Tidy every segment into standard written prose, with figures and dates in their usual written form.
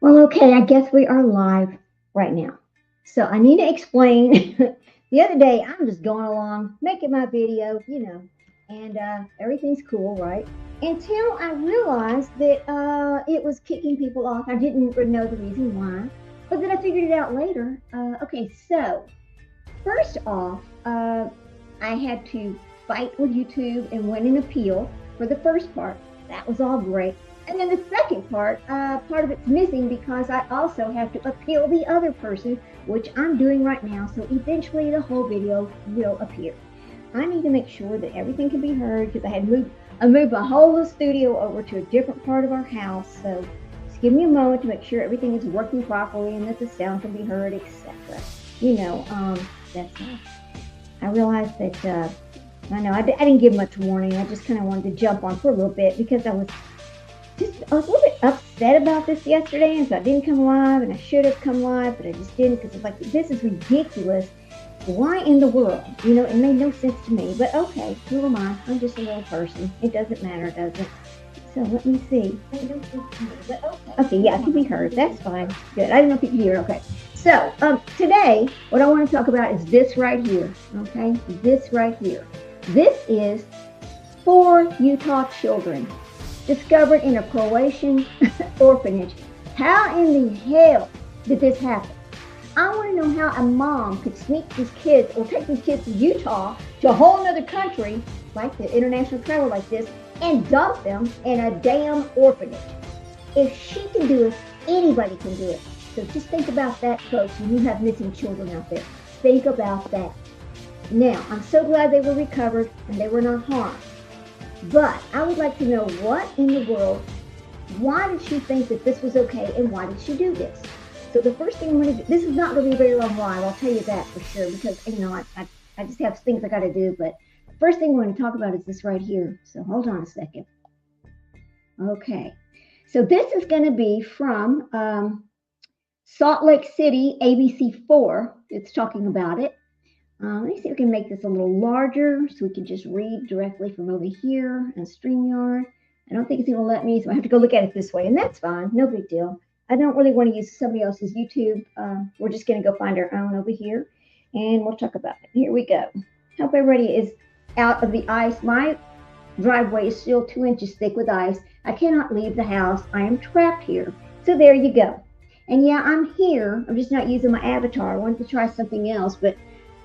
Well, okay, I guess we are live right now. So I need to explain. The other day, I'm just going along, making my video, and everything's cool, right? Until I realized that it was kicking people off. I didn't really know the reason why, but then I figured it out later. Okay, so first off, I had to fight with YouTube and win an appeal for the first part. That was all great. And then the second part of it's missing because I also have to appeal the other person, which I'm doing right now. So eventually the whole video will appear. I need to make sure that everything can be heard because I moved my whole studio over to a different part of our house. So just give me a moment to make sure everything is working properly and that the sound can be heard, etc. That's all. I realized that I know I didn't give much warning. I just kind of wanted to jump on for a little bit because I was a little bit upset about this yesterday, and so I didn't come live, and I should have come live, but I just didn't because it's like, this is ridiculous. Why in the world? It made no sense to me, but okay, who am I? I'm just a little person. It doesn't matter, does it? So let me see. Okay, yeah, it can be heard. That's fine. Good. I didn't know if you could hear it. Okay. So today, what I want to talk about is this right here. Okay, this right here. This is 4 Utah children discovered in a Croatian orphanage. How in the hell did this happen? I want to know how a mom could sneak these kids or take these kids to Utah, to a whole other country, like the international travel like this, and dump them in a damn orphanage. If she can do it, anybody can do it. So just think about that, folks, when you have missing children out there. Think about that. Now, I'm so glad they were recovered and they were not harmed. But I would like to know what in the world, why did she think that this was okay and why did she do this? So the first thing I'm going to do, this is not going to be a very long live, I'll tell you that for sure, because, I just have things I got to do. But the first thing we're going to talk about is this right here. So hold on a second. Okay. So this is going to be from Salt Lake City, ABC4. It's talking about it. Let me see if we can make this a little larger so we can just read directly from over here in StreamYard. I don't think it's going to let me, so I have to go look at it this way, and that's fine. No big deal. I don't really want to use somebody else's YouTube. We're just going to go find our own over here, and we'll talk about it. Here we go. Hope everybody is out of the ice. My driveway is still 2 inches thick with ice. I cannot leave the house. I am trapped here. So there you go. And yeah, I'm here. I'm just not using my avatar. I wanted to try something else, but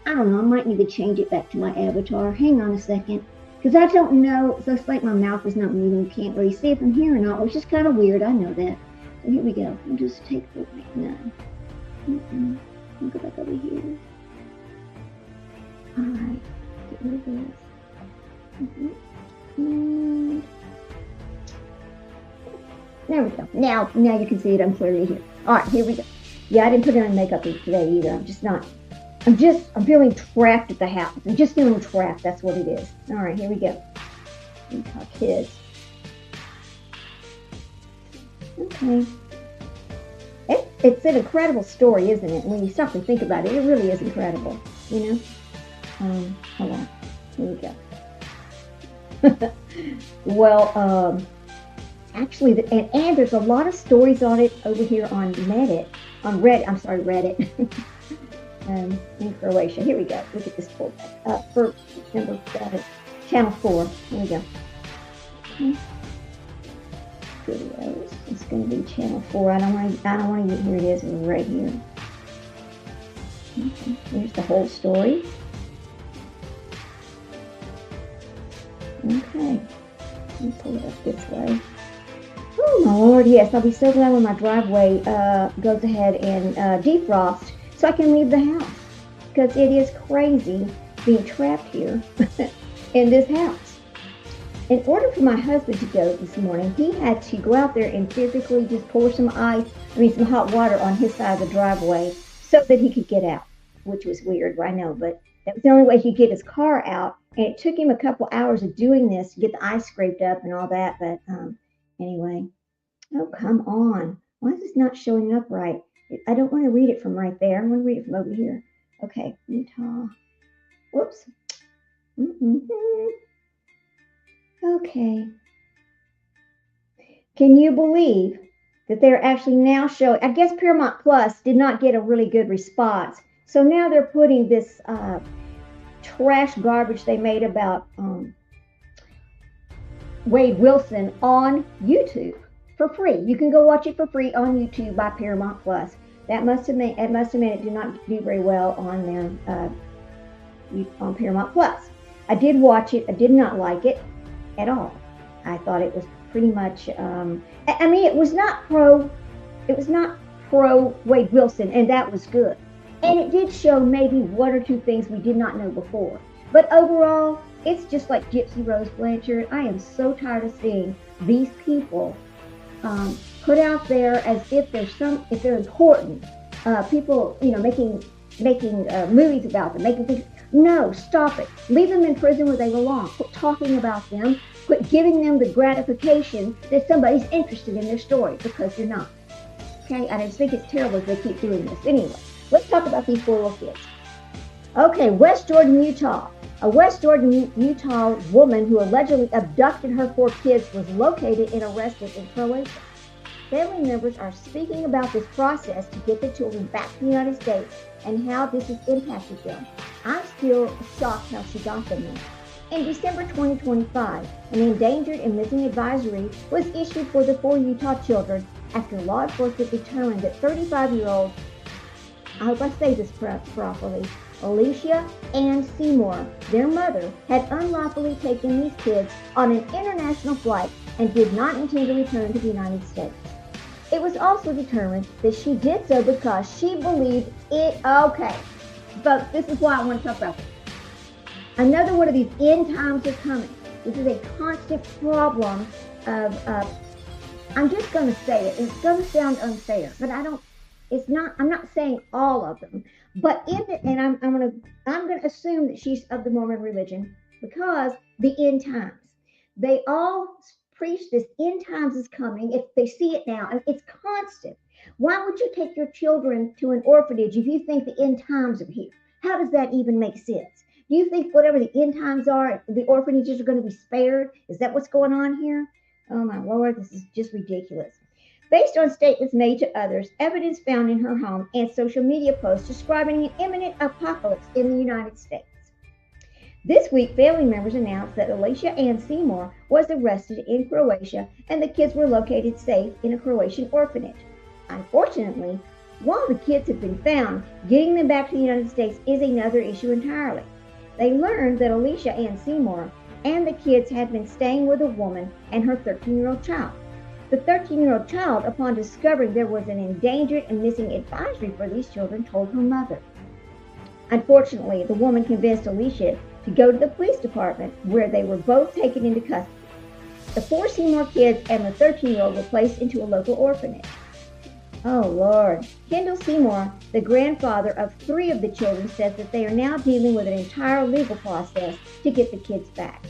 I don't know. I might need to change it back to my avatar. Hang on a second. Because I don't know. So it's like my mouth is not moving. Can't really see if I'm here or not, which is kind of weird. I know that. So here we go. I'll just take the right now. I'll go back over here. All right. Get rid of this. And there we go. Now you can see it. I'm clearly here. All right. Here we go. Yeah, I didn't put on makeup today either. I'm feeling trapped at the house. I'm just feeling trapped. That's what it is. All right, here we go. Utah kids. Okay. It's an incredible story, isn't it? When you stop and think about it, it really is incredible. Hold on. Here we go. Well, actually, and there's a lot of stories on it over here on Reddit. Reddit. In Croatia. Here we go. Look at this pulled back up for number channel 4. Here we go. Okay. Videos. It's going to be channel 4. I don't want to get, here it is right here. Okay. Here's the whole story. Okay. Let me pull it up this way. Oh my Lord, yes. I'll be so glad when my driveway goes ahead and defrosts, so I can leave the house, because it is crazy being trapped here in this house. In order for my husband to go this morning, he had to go out there and physically just pour some some hot water on his side of the driveway so that he could get out, which was weird, I know, but that was the only way he could get his car out. And it took him a couple hours of doing this to get the ice scraped up and all that. But anyway, oh, come on. Why is this not showing up right? I don't want to read it from right there. I want to read it from over here. Okay, Utah. Whoops. Okay. Can you believe that they're actually now showing. I guess Paramount Plus did not get a really good response. So now they're putting this trash garbage they made about Wade Wilson on YouTube for free. You can go watch it for free on YouTube by Paramount Plus. That must have meant it did not do very well on their on Paramount Plus. I did watch it. I did not like it at all. I thought it was pretty much. I mean, it was not pro. It was not pro Wade Wilson, and that was good. And it did show maybe one or two things we did not know before. But overall, it's just like Gypsy Rose Blanchard. I am so tired of seeing these people put out there as if if they're important. People, making movies about them, making things. No, stop it. Leave them in prison where they belong. Quit talking about them. Quit giving them the gratification that somebody's interested in their story, because you're not. Okay, I just think it's terrible if they keep doing this. Anyway, let's talk about these four little kids. Okay, West Jordan, Utah. A West Jordan, Utah woman who allegedly abducted her four kids was located and arrested in Croatia. Family members are speaking about this process to get the children back to the United States and how this has impacted them. I'm still shocked how she got them there. In December 2025, an endangered and missing advisory was issued for the four Utah children after law enforcement determined that 35-year-old, I hope I say this properly, Alicia Ann Seymour, their mother, had unlawfully taken these kids on an international flight and did not intend to return to the United States. It was also determined that she did so because she believed it. Okay, folks, this is why I want to talk about this. Another one of these end times are coming. This is a constant problem of, I'm just going to say it. It's going to sound unfair, but I'm not saying all of them, but and I'm going to assume that she's of the Mormon religion, because the end times, they all preach this end times is coming. If they see it now, and it's constant. Why would you take your children to an orphanage if you think the end times are here? How does that even make sense? Do you think whatever the end times are, the orphanages are going to be spared? Is that what's going on here? Oh my Lord, this is just ridiculous. Based on statements made to others, evidence found in her home, and social media posts describing an imminent apocalypse in the United States. This week, family members announced that Alicia Ann Seymour was arrested in Croatia and the kids were located safe in a Croatian orphanage. Unfortunately, while the kids have been found, getting them back to the United States is another issue entirely. They learned that Alicia Ann Seymour and the kids had been staying with a woman and her 13-year-old child. The 13-year-old child, upon discovering there was an endangered and missing advisory for these children, told her mother. Unfortunately, the woman convinced Alicia to go to the police department, where they were both taken into custody. The four Seymour kids and the 13-year-old were placed into a local orphanage. Oh, Lord. Kendall Seymour, the grandfather of three of the children, says that they are now dealing with an entire legal process to get the kids back.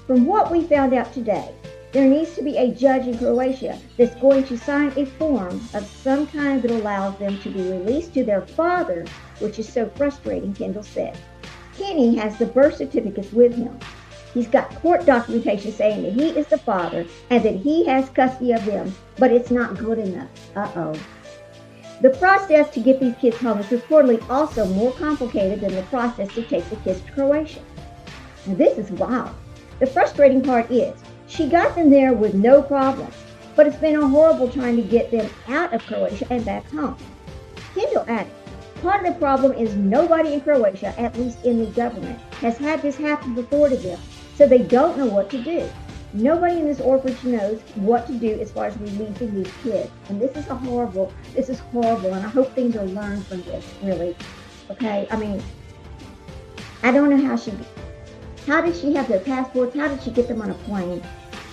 From what we found out today, there needs to be a judge in Croatia that's going to sign a form of some kind that allows them to be released to their father, which is so frustrating, Kendall said. Kenny has the birth certificates with him. He's got court documentation saying that he is the father and that he has custody of them, but it's not good enough. Uh-oh. The process to get these kids home is reportedly also more complicated than the process to take the kids to Croatia. Now, this is wild. The frustrating part is she got them there with no problems, but it's been a horrible trying to get them out of Croatia and back home. Kendall added, part of the problem is nobody in Croatia, at least in the government, has had this happen before to them, so they don't know what to do. Nobody in this orphanage knows what to do as far as releasing these kids. And this is horrible, and I hope things are learned from this, really. Okay, I mean, I don't know how did she have their passports? How did she get them on a plane?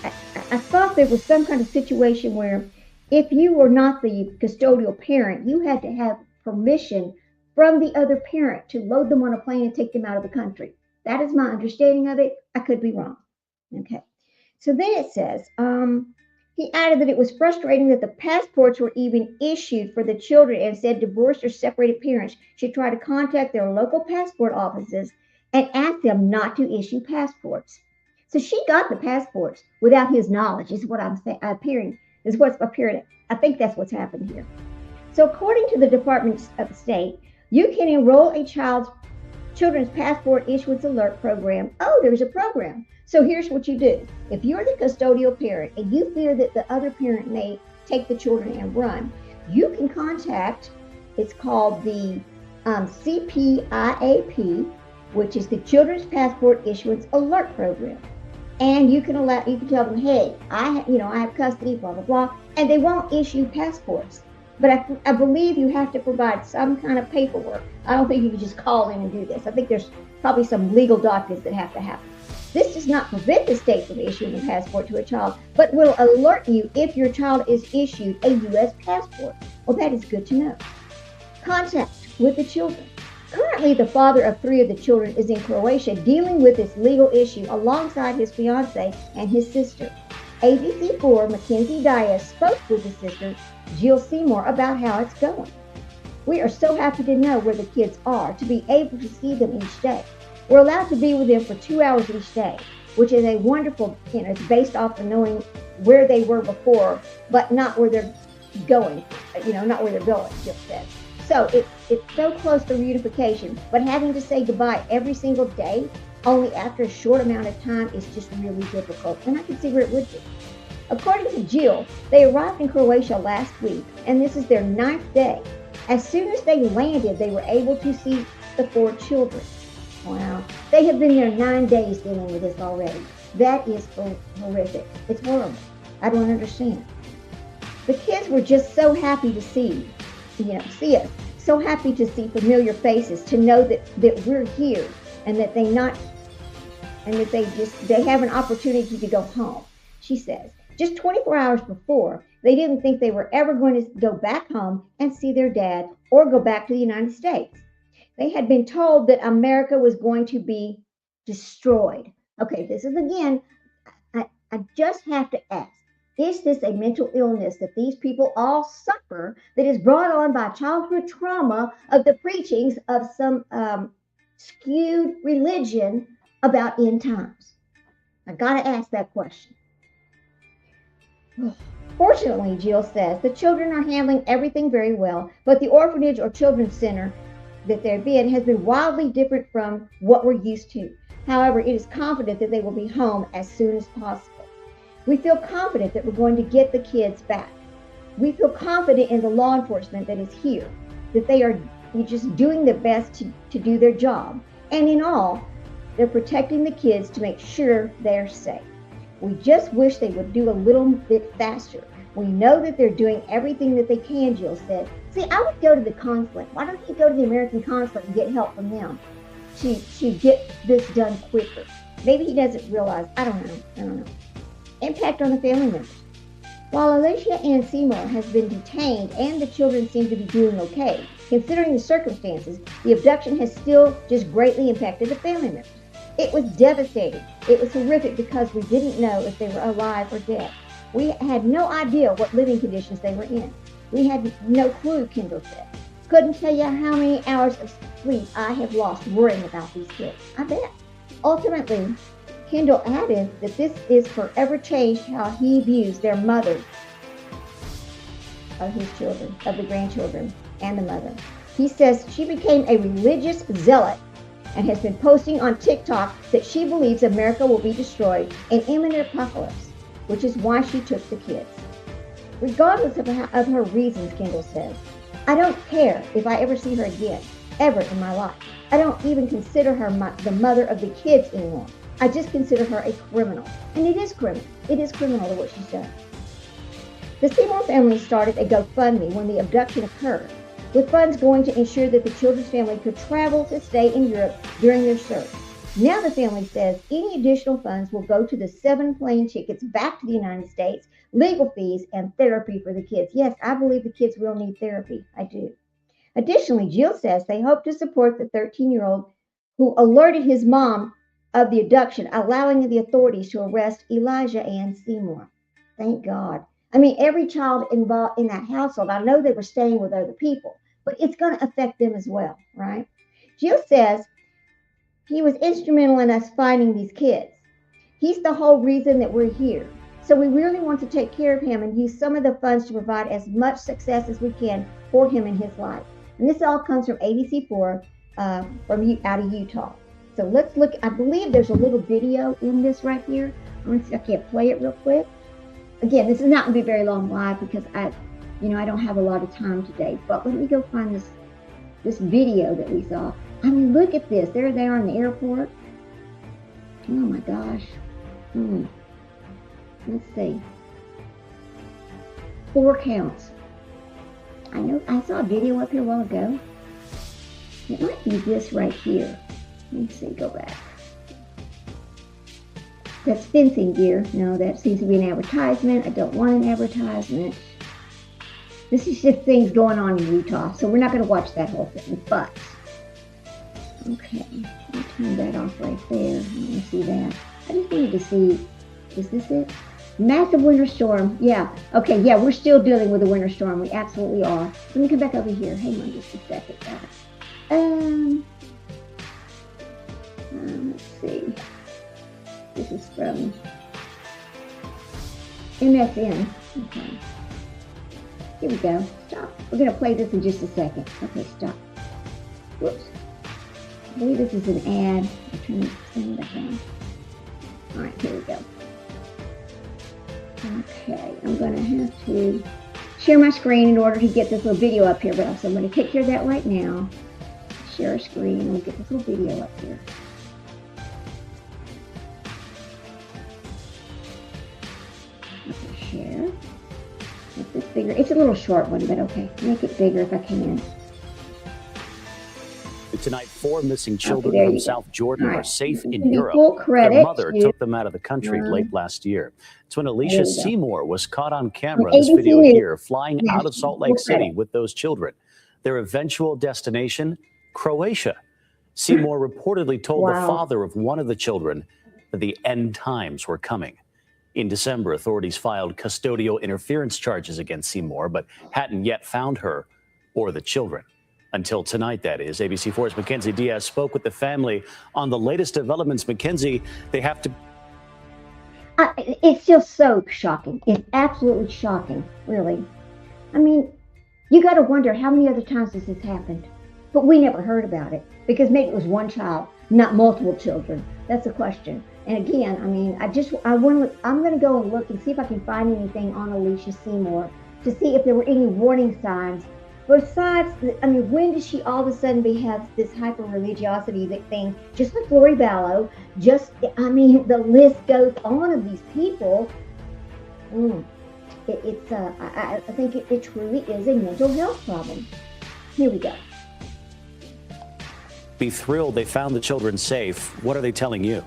I thought there was some kind of situation where if you were not the custodial parent, you had to have permission from the other parent to load them on a plane and take them out of the country. That is my understanding of it. I could be wrong. Okay. So then it says, he added that it was frustrating that the passports were even issued for the children, and said divorced or separated parents should try to contact their local passport offices and ask them not to issue passports. So she got the passports without his knowledge, is what I'm hearing. is what's appeared. I think that's what's happened here. So according to the Department of State, you can enroll a children's passport issuance alert program. Oh, there's a program. So here's what you do. If you're the custodial parent and you fear that the other parent may take the children and run, you can contact, it's called the CPIAP, which is the Children's Passport Issuance Alert Program. And you can tell them, hey, I have custody, blah, blah, blah, and they won't issue passports. But I believe you have to provide some kind of paperwork. I don't think you can just call in and do this. I think there's probably some legal documents that have to happen. This does not prevent the state from issuing a passport to a child, but will alert you if your child is issued a U.S. passport. Well, that is good to know. Contact with the children. Currently, the father of 3 of the children is in Croatia dealing with this legal issue alongside his fiancée and his sister. ABC4 Mackenzie Diaz spoke with his sister, Jill Seymour, about how it's going. We are so happy to know where the kids are, to be able to see them each day. We're allowed to be with them for 2 hours each day, which is a wonderful, it's based off of knowing where they were before, but not where they're going, not where they're going, Jill said. So it's so close to reunification, but having to say goodbye every single day, only after a short amount of time, is just really difficult, and I can see where it would be. According to Jill, they arrived in Croatia last week, and this is their 9th day. As soon as they landed, they were able to see the 4 children. Wow. They have been there 9 days dealing with this already. That is horrific. It's horrible. I don't understand. The kids were just so happy to see us. So happy to see familiar faces, to know that we're here and that they have an opportunity to go home. She says, just 24 hours before, they didn't think they were ever going to go back home and see their dad or go back to the United States. They had been told that America was going to be destroyed. Okay, this is again, I just have to ask, is this a mental illness that these people all suffer that is brought on by childhood trauma of the preachings of some skewed religion about end times? I gotta ask that question. Fortunately, Jill says, the children are handling everything very well, but the orphanage or children's center that they've been has been wildly different from what we're used to. However, it is confident that they will be home as soon as possible. We feel confident that we're going to get the kids back. We feel confident in the law enforcement that is here, that they are just doing their best to do their job. And in all, they're protecting the kids to make sure they're safe. We just wish they would do a little bit faster. We know that they're doing everything that they can, Jill said. See, I would go to the consulate. Why don't you go to the American consulate and get help from them to get this done quicker? Maybe he doesn't realize. I don't know. Impact on the family members. While Alicia Ann Seymour has been detained and the children seem to be doing okay, considering the circumstances, the abduction has still just greatly impacted the family members. It was devastating. It was horrific because we didn't know if they were alive or dead. We had no idea what living conditions they were in. We had no clue, Kendall said. Couldn't tell you how many hours of sleep I have lost worrying about these kids. I bet. Ultimately, Kendall added that this is forever changed how he views their mother of his children, of the grandchildren, and the mother. He says she became a religious zealot and has been posting on TikTok that she believes America will be destroyed in imminent apocalypse, which is why she took the kids. Regardless of her reasons, Kendall says, I don't care if I ever see her again, ever in my life. I don't even consider her the mother of the kids anymore. I just consider her a criminal. And it is criminal. It is criminal what she's done. The Seymour family started a GoFundMe when the abduction occurred, with funds going to ensure that the children's family could travel to stay in Europe during their search. Now the family says any additional funds will go to the 7 plane tickets back to the United States, legal fees, and therapy for the kids. Yes, I believe the kids will need therapy. I do. Additionally, Jill says they hope to support the 13-year-old who alerted his mom of the abduction, allowing the authorities to arrest Elijah Ann Seymour. Thank God. I mean, every child involved in that household, I know they were staying with other people, but it's going to affect them as well, right? Jill says he was instrumental in us finding these kids. He's the whole reason that we're here. So we really want to take care of him and use some of the funds to provide as much success as we can for him in his life. And this all comes from ABC4 from out of Utah. So let's look. I believe there's a little video in this right here. I'm gonna see if I can't play it real quick. Again, this is not going to be very long live because I don't have a lot of time today. But let me go find this video that we saw. I mean, look at this. There they are in the airport. Oh my gosh. Let's see. 4 counts. I know I saw a video up here a while ago. It might be this right here. Let me see, go back. That's fencing gear. No, that seems to be an advertisement. I don't want an advertisement. This is just things going on in Utah, so we're not going to watch that whole thing, but okay, I'll turn that off right there. I want to see that. I just wanted to see, is this it? Massive winter storm. Yeah. Okay. Yeah, we're still dealing with a winter storm. We absolutely are. Let me come back over here. Hang on just a second, guys. Let's see. This is from MSN. Okay. Here we go. Stop. We're going to play this in just a second. Okay, stop. Whoops. I believe this is an ad. I'll turn it back on. All right, here we go. Okay, I'm going to have to share my screen in order to get this little video up here, but so I'm going to take care of that right now. Share a screen and we'll get this little video up here. Okay, share. Make this bigger. It's a little short one, but okay. Make it bigger if I can. Tonight, 4 missing children from South Jordan are safe in Europe. Their mother took them out of the country late last year. It's when Alicia Seymour was caught on camera. This video here, flying out of Salt Lake City with those children. Their eventual destination, Croatia. Seymour reportedly told the father of one of the children that the end times were coming. In December, authorities filed custodial interference charges against Seymour, but hadn't yet found her or the children. Until tonight, that is. ABC4's Mackenzie Diaz spoke with the family on the latest developments. Mackenzie, they have to... It's just so shocking. It's absolutely shocking, really. I mean, you got to wonder how many other times has this happened? But we never heard about it because maybe it was one child, not multiple children. That's the question. And again, I mean, I'm going to go and look and see if I can find anything on Alicia Seymour to see if there were any warning signs. Besides, I mean, when did she all of a sudden have this hyper-religiosity thing, just like Lori Vallow? I mean, the list goes on of these people. I think it truly is a mental health problem. Here we go. Be thrilled they found the children safe. What are they telling you?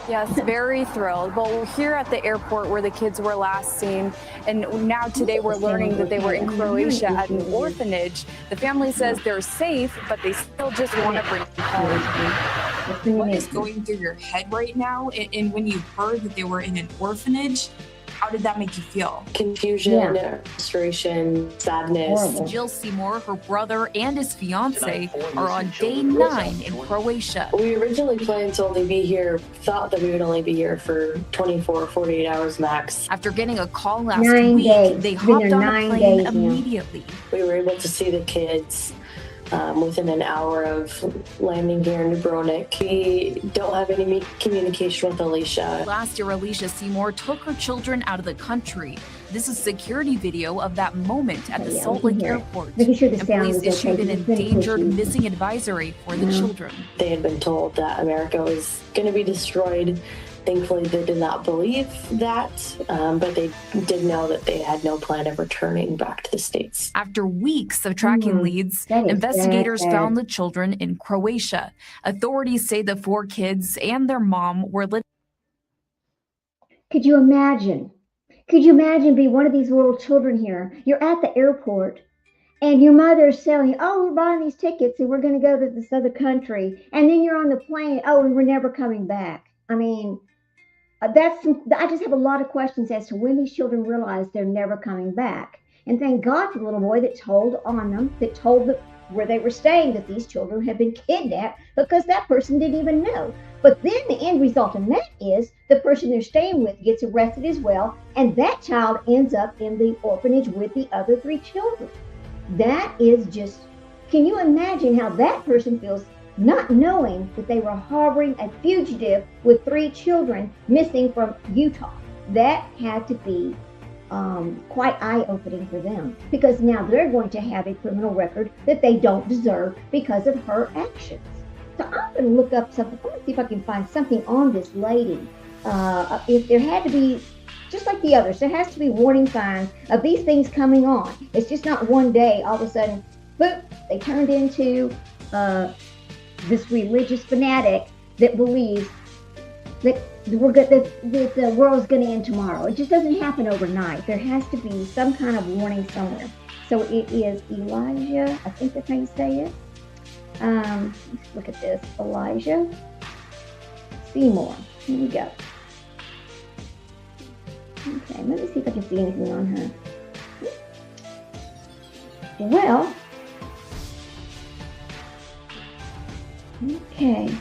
Yes, very thrilled. Well, we're here at the airport where the kids were last seen, and now today we're learning that they were in Croatia at an orphanage. The family says they're safe, but they still just want to bring them home. What is going through your head right now? And when you heard that they were in an orphanage, how did that make you feel? Confusion, frustration, sadness. Horrible. Jill Seymour, her brother, and his fiance are on day 9 in Croatia. We originally planned to only be here, thought that we would only be here for 24 or 48 hours max. After getting a call last week, they hopped on a plane immediately. We were able to see the kids within an hour of landing here in Dubrovnik. We don't have any communication with Alicia. Last year, Alicia Seymour took her children out of the country. This is security video of that moment at the Salt Lake airport. And police issued an endangered missing advisory for the children. They had been told that America was going to be destroyed. Thankfully, they did not believe that, but they did know that they had no plan of returning back to the States. After weeks of tracking leads, investigators found the children in Croatia. Authorities say the 4 kids and their mom were living. Could you imagine? Could you imagine being one of these little children here? You're at the airport and your mother's telling you, oh, we're buying these tickets and we're going to go to this other country. And then you're on the plane, oh, and we're never coming back. I mean, I just have a lot of questions as to when these children realize they're never coming back. And thank God for the little boy that told on them, that told where they were staying that these children had been kidnapped because that person didn't even know. But then the end result in that is the person they're staying with gets arrested as well, and that child ends up in the orphanage with the other 3 children. That is just, can you imagine how that person feels not knowing that they were harboring a fugitive with 3 children missing from Utah? That had to be quite eye-opening for them, because now they're going to have a criminal record that they don't deserve because of her actions. So I'm going to look up something. I'm going to see if I can find something on this lady. If there had to be, just like the others, there has to be warning signs of these things coming on. It's just not one day, all of a sudden, boop, they turned into this religious fanatic that believes that the world's going to end tomorrow. It just doesn't happen overnight. There has to be some kind of warning somewhere. So it is Elijah, I think that's how you say it. Let's look at this. Elijah Seymour. Here we go. Okay, let me see if I can see anything on her. Well, okay.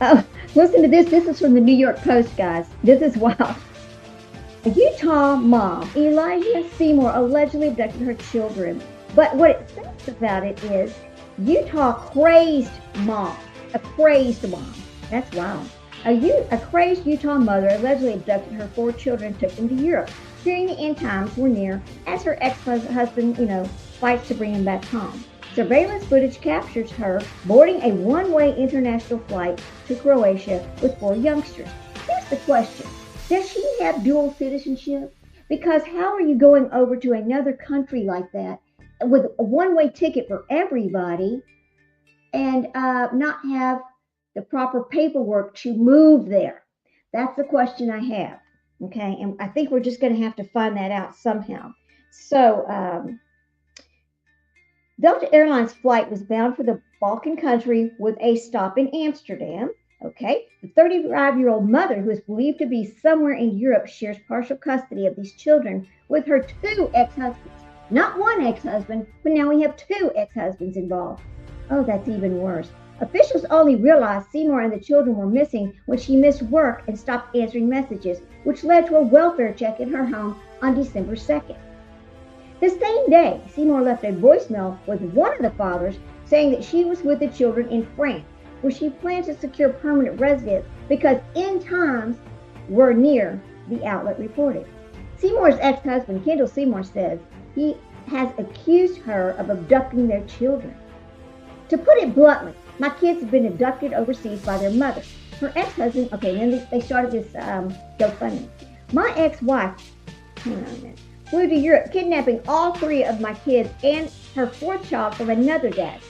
Oh, listen to this. This is from the New York Post, guys. This is wild. A Utah mom, Elijah Seymour, allegedly abducted her children. But what it says about it is Utah crazed mom. A crazed mom. That's wild. A crazed Utah mother allegedly abducted her 4 children and took them to Europe, fearing the end times were near as her ex-husband, fights to bring him back home. Surveillance footage captures her boarding a one-way international flight to Croatia with 4 youngsters. Here's the question. Does she have dual citizenship? Because how are you going over to another country like that with a one-way ticket for everybody and not have the proper paperwork to move there? That's the question I have. Okay, and I think we're just going to have to find that out somehow. So, Delta Airlines flight was bound for the Balkan country with a stop in Amsterdam. Okay, the 35-year-old mother, who is believed to be somewhere in Europe, shares partial custody of these children with her 2 ex-husbands. Not one ex-husband, but now we have 2 ex-husbands involved. Oh, that's even worse. Officials only realized Seymour and the children were missing when she missed work and stopped answering messages, which led to a welfare check in her home on December 2nd. The same day, Seymour left a voicemail with one of the fathers saying that she was with the children in France, where she plans to secure permanent residence because end times were near, the outlet reported. Seymour's ex-husband, Kendall Seymour, says he has accused her of abducting their children. To put it bluntly, my kids have been abducted overseas by their mother. Her ex-husband, okay, then they started this GoFundMe. My ex-wife, hang on a minute, flew to Europe, kidnapping all 3 of my kids and her 4th child from another dad.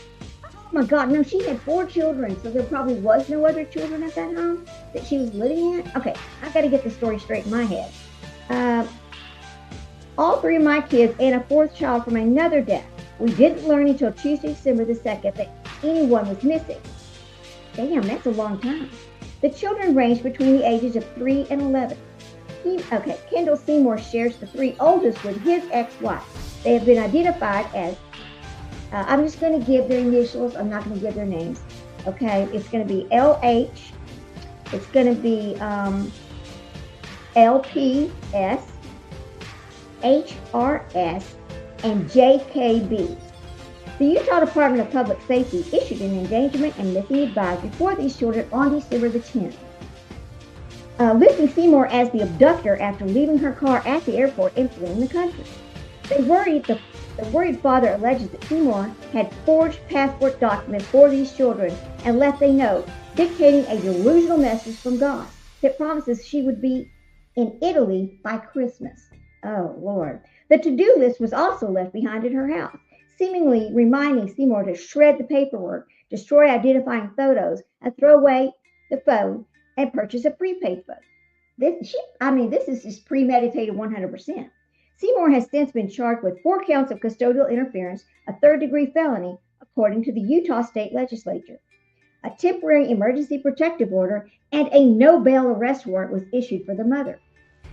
Oh my God, no, she had 4 children, so there probably was no other children at that home that she was living at? Okay, I got to get the story straight in my head. All 3 of my kids and a 4th child from another dad. We didn't learn until Tuesday, December the 2nd, that anyone was missing. Damn, that's a long time. The children ranged between the ages of 3 and 11. Kendall Seymour shares the 3 oldest with his ex-wife. They have been identified as, I'm just going to give their initials. I'm not going to give their names. Okay, it's going to be LH. It's going to be LPS, HRS, and JKB. The Utah Department of Public Safety issued an endangerment and missing advisory for these children on December the 10th. Listing Seymour as the abductor after leaving her car at the airport and fleeing the country. The worried father alleges that Seymour had forged passport documents for these children and left a note dictating a delusional message from God that promises she would be in Italy by Christmas. Oh, Lord. The to-do list was also left behind at her house, seemingly reminding Seymour to shred the paperwork, destroy identifying photos, and throw away the phone and purchase a prepaid phone. This is just premeditated 100%. Seymour has since been charged with 4 counts of custodial interference, a 3rd-degree felony, according to the Utah State Legislature. A temporary emergency protective order and a no-bail arrest warrant was issued for the mother.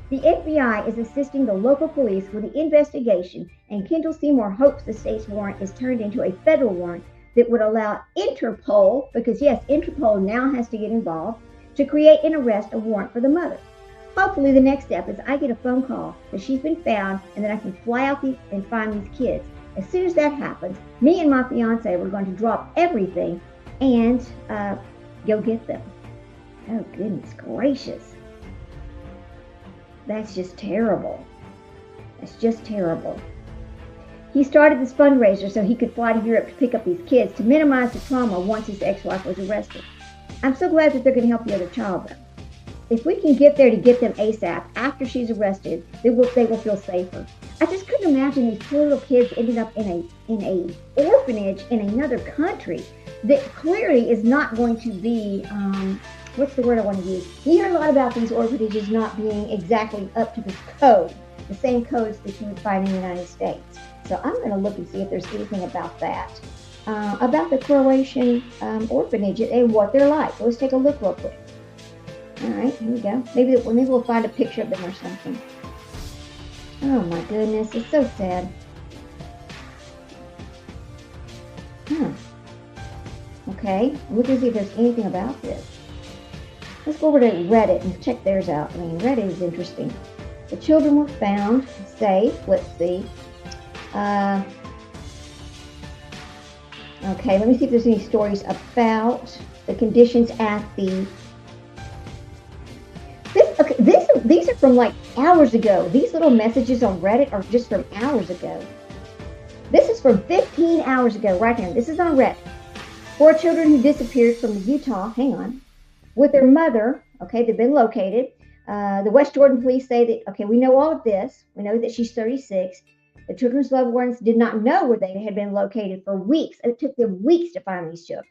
The FBI is assisting the local police with the investigation, and Kendall Seymour hopes the state's warrant is turned into a federal warrant that would allow Interpol, because yes, Interpol now has to get involved, to create and arrest a warrant for the mother. Hopefully the next step is I get a phone call that she's been found and that I can fly out and find these kids. As soon as that happens, me and my fiance, we're going to drop everything and go get them. Oh, goodness gracious. That's just terrible. That's just terrible. He started this fundraiser so he could fly to Europe to pick up these kids to minimize the trauma once his ex-wife was arrested. I'm so glad that they're going to help the other child, though. If we can get there to get them ASAP after she's arrested, they will feel safer. I just couldn't imagine these poor little kids ending up in a orphanage in another country that clearly is not going to be, what's the word I want to use? You hear a lot about these orphanages not being exactly up to the code, the same codes that you would find in the United States. So I'm going to look and see if there's anything about that, about the Croatian orphanage and what they're like. Let's take a look real quick. All right, here we go. Maybe we'll find a picture of them or something. Oh my goodness, it's so sad. Okay, look and see if there's anything about this. Let's go over to Reddit and check theirs out. I mean, Reddit is interesting. The children were found safe. Let's see. Okay, let me see if there's any stories about the conditions at the... These are from like hours ago. These little messages on Reddit are just from hours ago. This is from 15 hours ago, right here. This is on Reddit. 4 children who disappeared from Utah, with their mother. Okay, they've been located. The West Jordan police say that, okay, we know all of this. We know that she's 36. The children's loved ones did not know where they had been located for weeks. It took them weeks to find these children.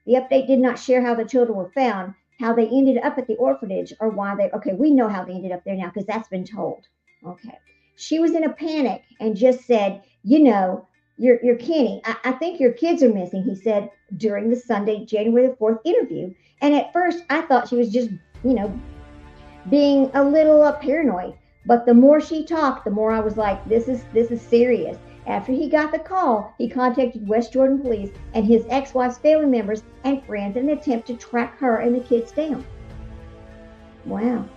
The update did not share how the children were found, how they ended up at the orphanage, or why okay, we know how they ended up there now because that's been told. Okay. She was in a panic and just said, you're Kenny. I think your kids are missing, he said during the Sunday, January the 4th interview. And at first I thought she was just, being a little paranoid. But the more she talked, the more I was like, this is serious. After he got the call, he contacted West Jordan police and his ex-wife's family members and friends in an attempt to track her and the kids down. Wow.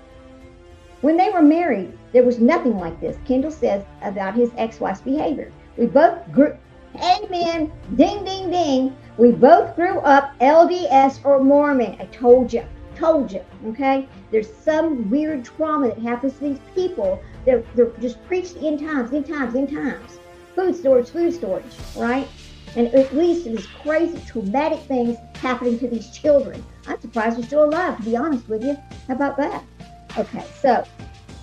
When they were married, there was nothing like this, Kendall says about his ex-wife's behavior. We both grew, amen, ding, ding, ding. We both grew up LDS or Mormon. I told you, okay? There's some weird trauma that happens to these people. They're just preach the end times. Food storage, right? And it leads to these crazy, traumatic things happening to these children. I'm surprised they're still alive, to be honest with you. How about that? Okay, so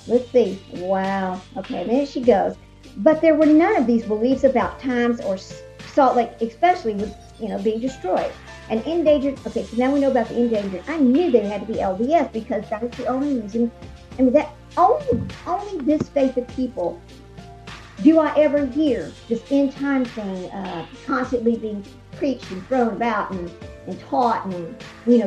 let's see. Wow. Okay, there she goes. But there were none of these beliefs about times or Salt Lake, especially with, being destroyed. And endangered, okay, so now we know about the endangered. I knew they had to be LDS because that was the only reason. I mean, that only this faith of people do I ever hear this end time thing constantly being preached and thrown about and taught and,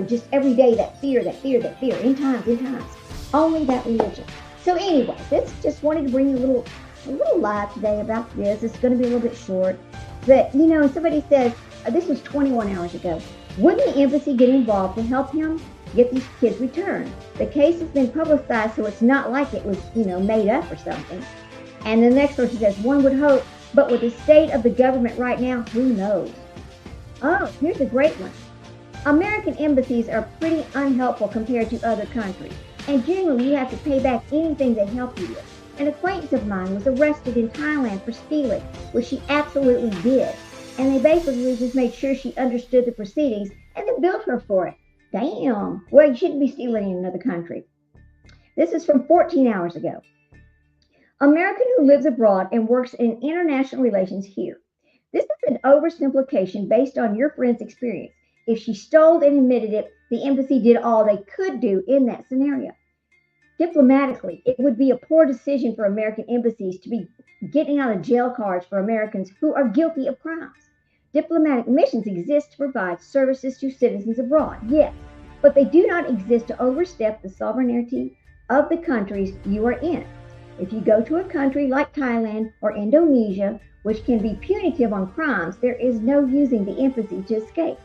just every day that fear, end times. Only that religion. So anyway, this just wanted to bring you a little live today about this. It's going to be a little bit short. But, somebody says, this was 21 hours ago. Wouldn't the embassy get involved to help him get these kids returned? The case has been publicized, so it's not like it was, made up or something. And the next person says, one would hope, but with the state of the government right now, who knows? Oh, here's a great one. American embassies are pretty unhelpful compared to other countries. And generally, you have to pay back anything they help you with. An acquaintance of mine was arrested in Thailand for stealing, which she absolutely did. And they basically just made sure she understood the proceedings and then billed her for it. Damn. Well, you shouldn't be stealing in another country. This is from 14 hours ago. American who lives abroad and works in international relations here. This is an oversimplification based on your friend's experience. If she stole and admitted it, the embassy did all they could do in that scenario. Diplomatically, it would be a poor decision for American embassies to be getting out of jail cards for Americans who are guilty of crimes. Diplomatic missions exist to provide services to citizens abroad, yes, but they do not exist to overstep the sovereignty of the countries you are in. If you go to a country like Thailand or Indonesia, which can be punitive on crimes, there is no using the embassy to escape.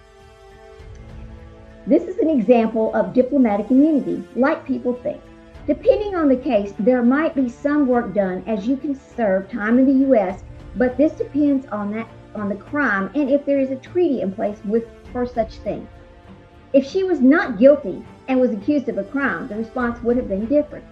This is an example of diplomatic immunity, like people think. Depending on the case, there might be some work done as you can serve time in the U.S., but this depends on the crime and if there is a treaty in place for such things. If she was not guilty and was accused of a crime, the response would have been different.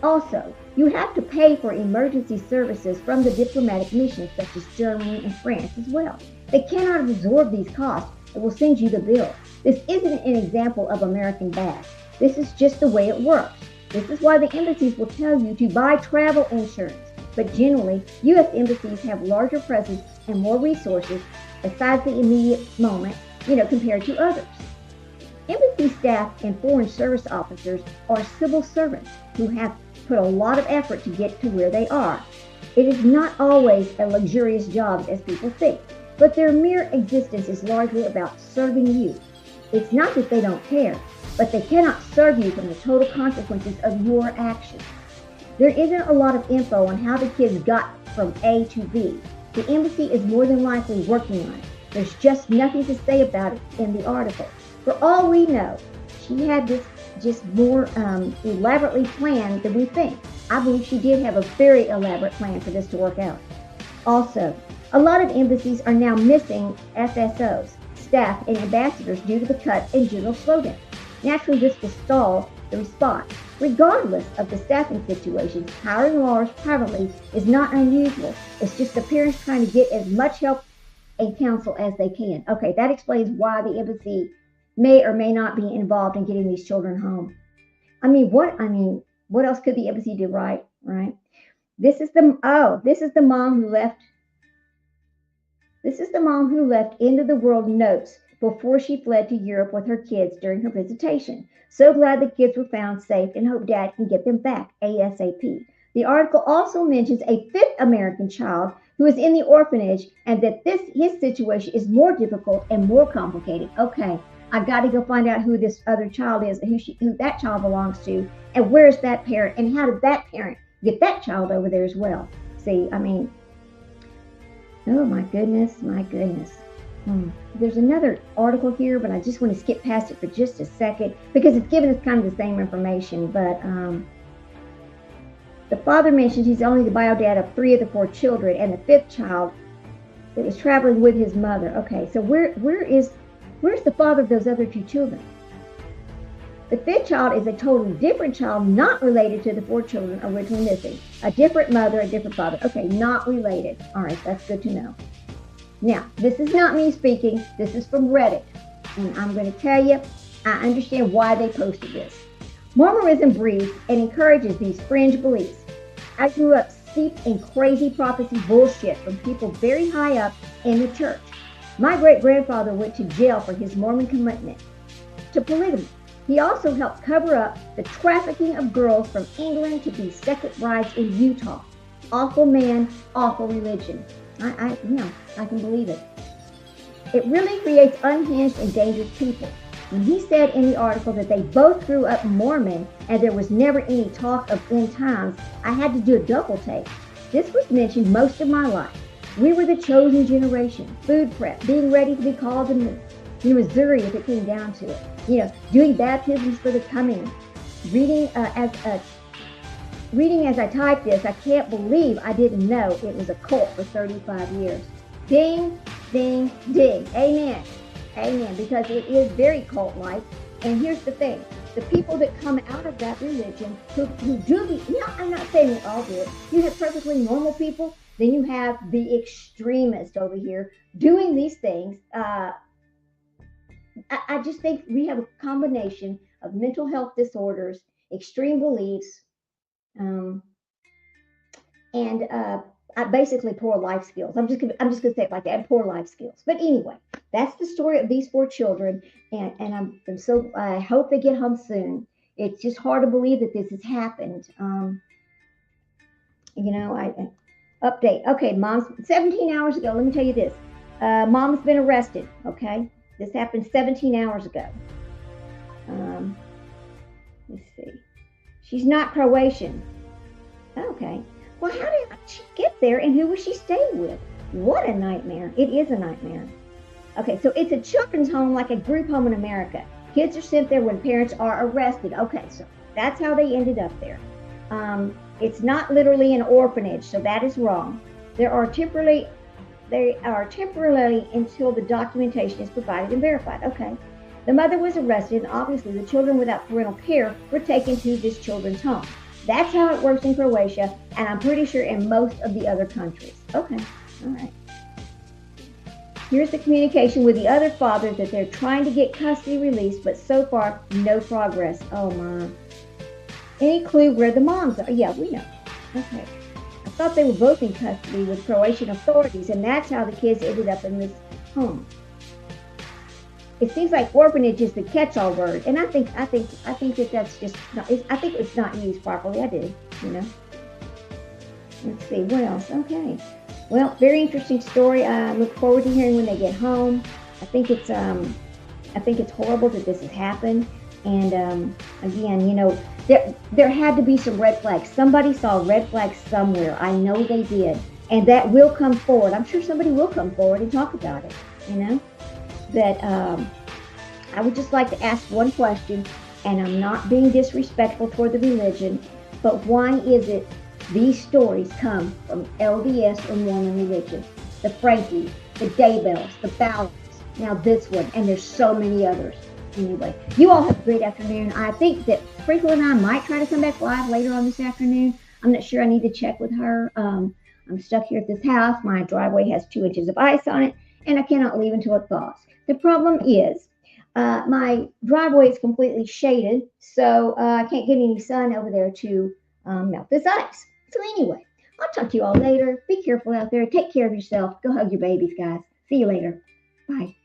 Also, you have to pay for emergency services from the diplomatic missions such as Germany and France as well. They cannot absorb these costs and will send you the bill. This isn't an example of American bad. This is just the way it works. This is why the embassies will tell you to buy travel insurance. But generally, U.S. embassies have larger presence and more resources besides the immediate moment, compared to others. Embassy staff and foreign service officers are civil servants who have put a lot of effort to get to where they are. It is not always a luxurious job as people think, but their mere existence is largely about serving you. It's not that they don't care, but they cannot serve you from the total consequences of your actions. There isn't a lot of info on how the kids got from A to B. The embassy is more than likely working on it. There's just nothing to say about it in the article. For all we know, she had this just more elaborately planned than we think. I believe she did have a very elaborate plan for this to work out. Also, a lot of embassies are now missing FSOs, staff, and ambassadors due to the cuts and general slowdown. Naturally, this will stall the response. Regardless of the staffing situation, hiring lawyers privately is not unusual. It's just the parents trying to get as much help and counsel as they can. Okay, that explains why the embassy may or may not be involved in getting these children home. What else could the embassy do right? This is the mom who left. This is the mom who left end of the world notes before she fled to Europe with her kids during her visitation. So glad the kids were found safe and hope dad can get them back ASAP. The article also mentions a fifth American child who is in the orphanage and that his situation is more difficult and more complicated. Okay, I got to go find out who this other child is, who that child belongs to, and where's that parent, and how did that parent get that child over there as well? See, oh my goodness. There's another article here, but I just want to skip past it for just a second because it's giving us kind of the same information. But the father mentions he's only the bio dad of 3 of the 4 children, and the 5th child that was traveling with his mother. Okay, so where's the father of those other 2 children? The 5th child is a totally different child, not related to the 4 children originally missing. A different mother, a different father. Okay, not related. All right, that's good to know. Now, this is not me speaking. This is from Reddit. And I'm going to tell you, I understand why they posted this. Mormonism breeds and encourages these fringe beliefs. I grew up steeped in crazy prophecy bullshit from people very high up in the church. My great-grandfather went to jail for his Mormon commitment to polygamy. He also helped cover up the trafficking of girls from England to be second brides in Utah. Awful man, awful religion. I can believe it. It really creates unhinged and dangerous people. When he said in the article that they both grew up Mormon and there was never any talk of end times, I had to do a double take. This was mentioned most of my life. We were the chosen generation. Food prep, being ready to be called to Missouri if it came down to it. Doing baptisms for the coming. Reading as I type this, I can't believe I didn't know it was a cult for 35 years. Ding, ding, ding. Amen. Amen. Because it is very cult-like. And here's the thing. The people that come out of that religion who do I'm not saying they all do it. You have perfectly normal people. Then you have the extremists over here doing these things. I just think we have a combination of mental health disorders, extreme beliefs, and basically poor life skills. I'm just gonna say it like that, poor life skills. But anyway, that's the story of these 4 children, and I hope they get home soon. It's just hard to believe that this has happened. Update. Okay, mom's 17 hours ago. Let me tell you this. Mom's been arrested. Okay, this happened 17 hours ago. Let's see. She's not Croatian. Okay. Well, how did she get there, and who was she staying with? What a nightmare. It is a nightmare. Okay, so it's a children's home, like a group home in America. Kids are sent there when parents are arrested. Okay, so that's how they ended up there. It's not literally an orphanage, so that is wrong. They are temporarily until the documentation is provided and verified. Okay. The mother was arrested, and obviously the children without parental care were taken to this children's home. That's how it works in Croatia, and I'm pretty sure in most of the other countries. Okay, all right. Here's the communication with the other fathers that they're trying to get custody released, but so far, no progress. Oh, my. Any clue where the moms are? Yeah, we know. Okay. I thought they were both in custody with Croatian authorities, and that's how the kids ended up in this home. It seems like orphanage is the catch-all word, and I think that that's just not, I think it's not used properly. I do, you know. Let's see what else. Okay. Well, very interesting story. I look forward to hearing when they get home. I think it's horrible that this has happened. And again, you know, there had to be some red flags. Somebody saw red flags somewhere. I know they did, and that will come forward. I'm sure somebody will come forward and talk about it. You know, that I would just like to ask one question, and I'm not being disrespectful toward the religion, but why is it these stories come from LDS or Mormon religion? The Frankies, the Daybells, the Bowers, now this one, and there's so many others. Anyway, you all have a great afternoon. I think that Sprinkle and I might try to come back live later on this afternoon. I'm not sure. I need to check with her. I'm stuck here at this house. My driveway has 2 inches of ice on it, and I cannot leave until it thaws. The problem is my driveway is completely shaded, so I can't get any sun over there to melt this ice. So anyway, I'll talk to you all later. Be careful out there. Take care of yourself. Go hug your babies, guys. See you later. Bye.